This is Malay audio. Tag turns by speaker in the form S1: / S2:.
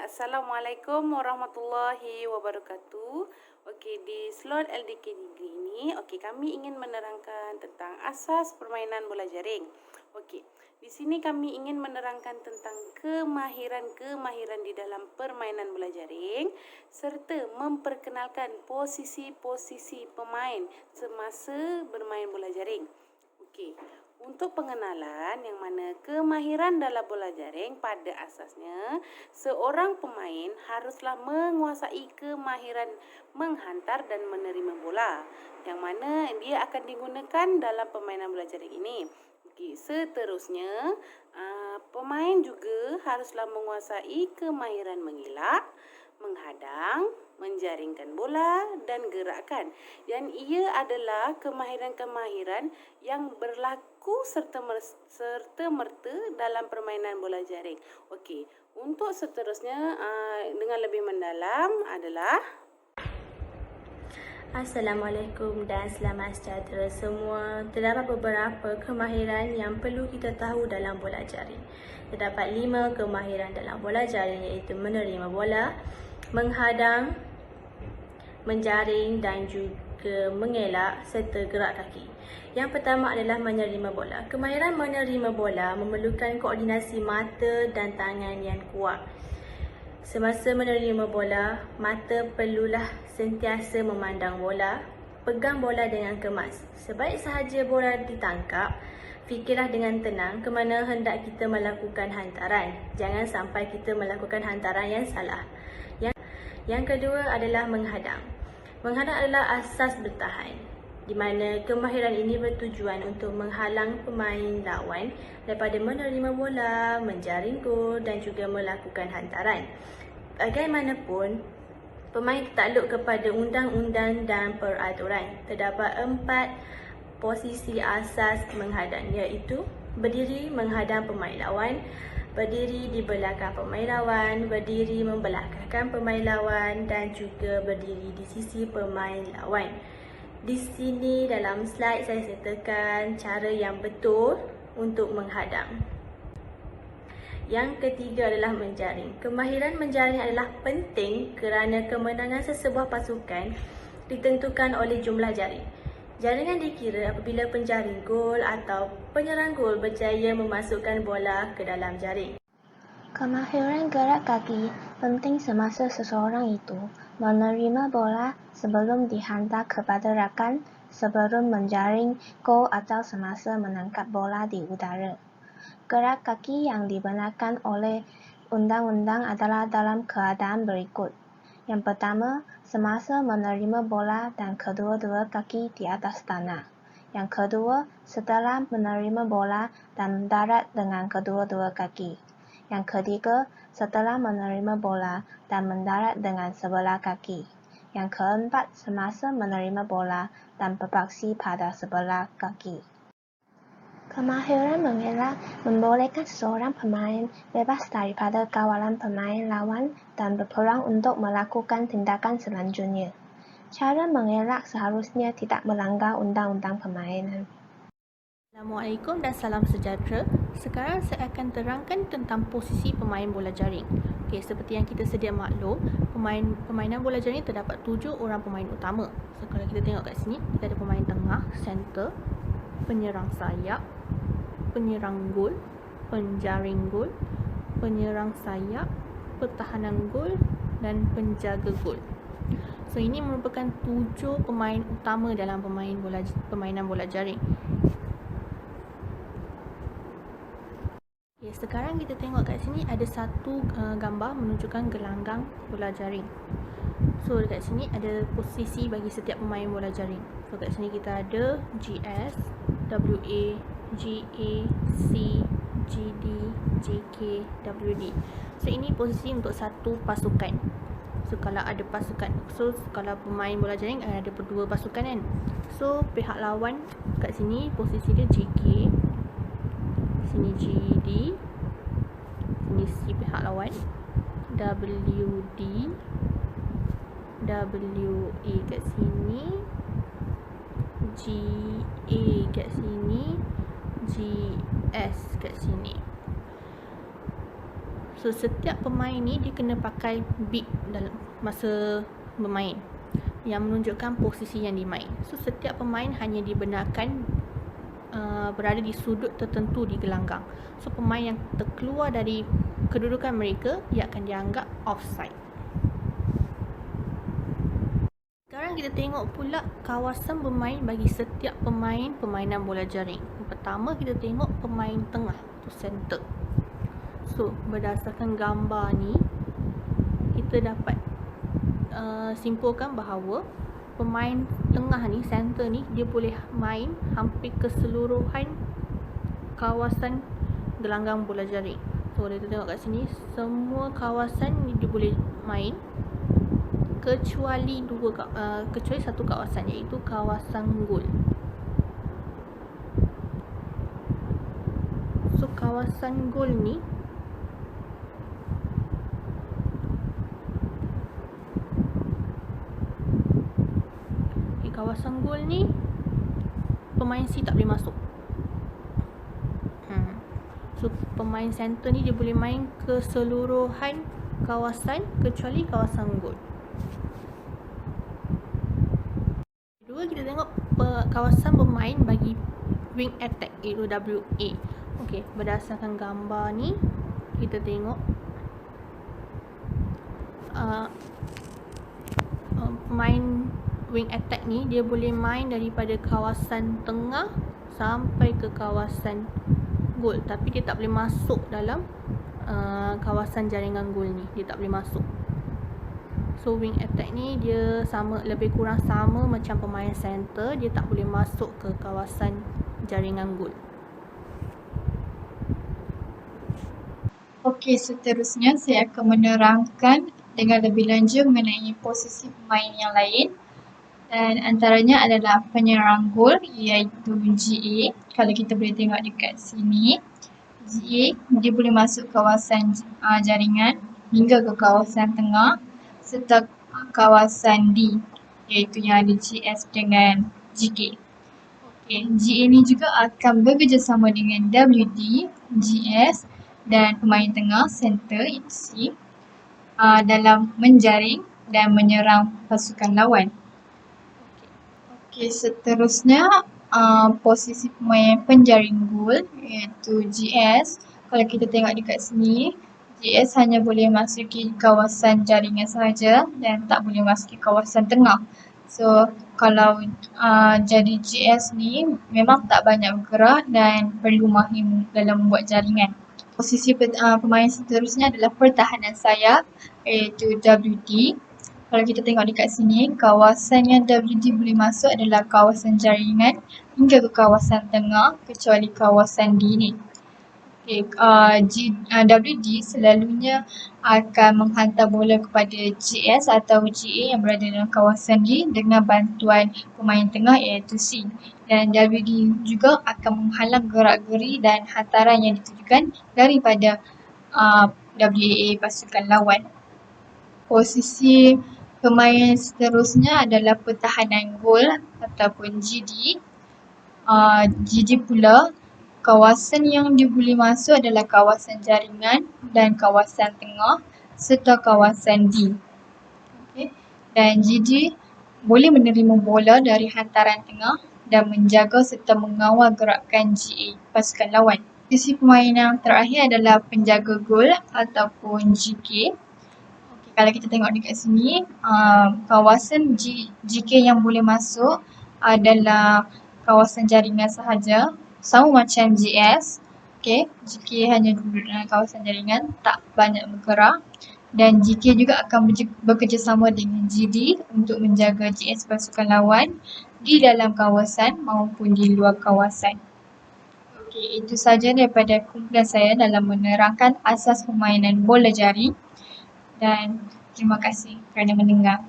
S1: Assalamualaikum warahmatullahi wabarakatuh. Okey, di slot LDK Degree ini, kami ingin menerangkan tentang asas permainan bola jaring. Okey, di sini kami ingin menerangkan tentang kemahiran-kemahiran di dalam permainan bola jaring serta memperkenalkan posisi-posisi pemain semasa bermain bola jaring. Okey, untuk pengenalan yang mana kemahiran dalam bola jaring pada asasnya, seorang pemain haruslah menguasai kemahiran menghantar dan menerima bola yang mana dia akan digunakan dalam permainan bola jaring ini. Okey, seterusnya, pemain juga haruslah menguasai kemahiran mengelak, menghadang, menjaringkan bola dan gerakan. Dan ia adalah kemahiran-kemahiran yang berlaku serta-merta dalam permainan bola jaring. Okey, untuk seterusnya dengan lebih mendalam adalah
S2: Assalamualaikum dan selamat sejahtera semua. Terdapat beberapa kemahiran yang perlu kita tahu dalam bola jaring. Terdapat 5 kemahiran dalam bola jaring iaitu menerima bola, menghadang, menjaring dan juga mengelak serta gerak kaki. Yang pertama adalah menerima bola. Kemahiran menerima bola memerlukan koordinasi mata dan tangan yang kuat. Semasa menerima bola, mata perlulah sentiasa memandang bola, pegang bola dengan kemas. Sebaik sahaja bola ditangkap, fikirlah dengan tenang ke mana hendak kita melakukan hantaran. Jangan sampai kita melakukan hantaran yang salah. Yang kedua adalah menghadang. Menghadang adalah asas bertahan, di mana kemahiran ini bertujuan untuk menghalang pemain lawan daripada menerima bola, menjaring gol dan juga melakukan hantaran. Bagaimanapun, pemain takluk kepada undang-undang dan peraturan. Terdapat 4 posisi asas menghadang, iaitu berdiri menghadang pemain lawan, berdiri di belakang pemain lawan, berdiri membelakangkan pemain lawan dan juga berdiri di sisi pemain lawan. Di sini dalam slide saya sertakan cara yang betul untuk menghadang. Yang ketiga adalah menjaring. Kemahiran menjaring adalah penting kerana kemenangan sesebuah pasukan ditentukan oleh jumlah jaring. Jaringan dikira apabila penjaring gol atau penyerang gol berjaya memasukkan bola ke dalam jaring.
S3: Kemahiran gerak kaki penting semasa seseorang itu menerima bola sebelum dihantar kepada rakan, sebelum menjaring gol atau semasa menangkap bola di udara. Gerak kaki yang dibenarkan oleh undang-undang adalah dalam keadaan berikut. Yang pertama, semasa menerima bola dan kedua-dua kaki di atas tanah. Yang kedua, setelah menerima bola dan mendarat dengan kedua-dua kaki. Yang ketiga, setelah menerima bola dan mendarat dengan sebelah kaki. Yang keempat, semasa menerima bola dan beraksi pada sebelah kaki. Kemahiran mengelak membolehkan seorang pemain bebas daripada kawalan pemain lawan dan berpeluang untuk melakukan tindakan selanjutnya. Cara mengelak seharusnya tidak melanggar undang-undang permainan.
S2: Assalamualaikum dan salam sejahtera. Sekarang saya akan terangkan tentang posisi pemain bola jaring. Okey, seperti yang kita sedia maklum, permainan bola jaring terdapat 7 orang pemain utama. So, kalau kita tengok kat sini, kita ada pemain tengah, center, penyerang sayap, penyerang gol, penjaring gol, penyerang sayap, pertahanan gol dan penjaga gol. So, ini merupakan 7 pemain utama dalam permainan bola jaring. Okay, sekarang kita tengok kat sini ada satu gambar menunjukkan gelanggang bola jaring. So dekat sini ada posisi bagi setiap pemain bola jaring. So kat sini kita ada GS, WA, GA, C, GD, JK, WD. So ini posisi untuk satu pasukan. So kalau ada pasukan, kalau pemain bola jaring ada berdua pasukan kan. So pihak lawan kat sini posisi dia JK, sini GD, sini si pihak lawan, WD, WA kat sini, GA kat sini, GS kat sini. So setiap pemain ni dia kena pakai beep dalam masa bermain yang menunjukkan posisi yang dimain. So setiap pemain hanya dibenarkan berada di sudut tertentu di gelanggang. So pemain yang terkeluar dari kedudukan mereka, ia akan dianggap offside. Sekarang kita tengok pula kawasan bermain bagi setiap pemain permainan bola jaring. Yang pertama kita tengok pemain tengah, tu center. So berdasarkan gambar ni, kita dapat simpulkan bahawa pemain tengah ni, center ni, dia boleh main hampir keseluruhan kawasan gelanggang bola jaring. So kita tengok kat sini, semua kawasan ni dia boleh main kecuali satu kawasan, iaitu kawasan gol. So kawasan gol ni pemain C tak boleh masuk. So pemain center ni dia boleh main keseluruhan kawasan kecuali kawasan gol. Kedua, kita tengok kawasan bermain bagi wing attack, iaitu WA. Okey, berdasarkan gambar ni kita tengok pemain wing attack ni dia boleh main daripada kawasan tengah sampai ke kawasan gol, tapi dia tak boleh masuk dalam kawasan jaringan gol ni. Dia tak boleh masuk. So wing attack ni dia lebih kurang sama macam pemain center, dia tak boleh masuk ke kawasan jaringan gol.
S4: Okey, seterusnya saya akan menerangkan dengan lebih lanjut mengenai posisi pemain yang lain. Dan antaranya adalah penyerang gol, iaitu GA. Kalau kita boleh tengok dekat sini, GA dia boleh masuk kawasan jaringan hingga ke kawasan tengah serta kawasan D, iaitu yang ada GS dengan GK. Okay, GA ni juga akan bekerjasama dengan WD, GS dan pemain tengah center itu C dalam menjaring dan menyerang pasukan lawan. Okey, seterusnya posisi pemain penjaring gol, iaitu GS. Kalau kita tengok dekat sini, GS hanya boleh masuki kawasan jaringan sahaja dan tak boleh masuki kawasan tengah. So kalau jadi GS ni memang tak banyak bergerak dan perlu mahir dalam membuat jaringan. Posisi pemain seterusnya adalah pertahanan sayap, iaitu WD. Kalau kita tengok dekat sini, kawasan yang WD boleh masuk adalah kawasan jaringan hingga ke kawasan tengah kecuali kawasan D ni. Okay, WD selalunya akan menghantar bola kepada GS atau GA yang berada dalam kawasan D dengan bantuan pemain tengah iaitu C. Dan WD juga akan menghalang gerak-geri dan hantaran yang ditujukan daripada WAA pasukan lawan. Posisi pemain seterusnya adalah pertahanan gol ataupun GD. GD pula, kawasan yang dia boleh masuk adalah kawasan jaringan dan kawasan tengah serta kawasan D. Okay. Dan GD boleh menerima bola dari hantaran tengah dan menjaga serta mengawal gerakan GA pasukan lawan. Posisi pemain yang terakhir adalah penjaga gol ataupun GK. Kalau kita tengok dekat sini, kawasan GK yang boleh masuk adalah kawasan jaringan sahaja, sama macam GS. Okay, GK hanya duduk dalam kawasan jaringan, tak banyak bergerak. Dan GK juga akan bekerjasama dengan GD untuk menjaga GS pasukan lawan di dalam kawasan maupun di luar kawasan. Okay, itu sahaja daripada kumpulan saya dalam menerangkan asas permainan bola jaring. Dan terima kasih kerana mendengar.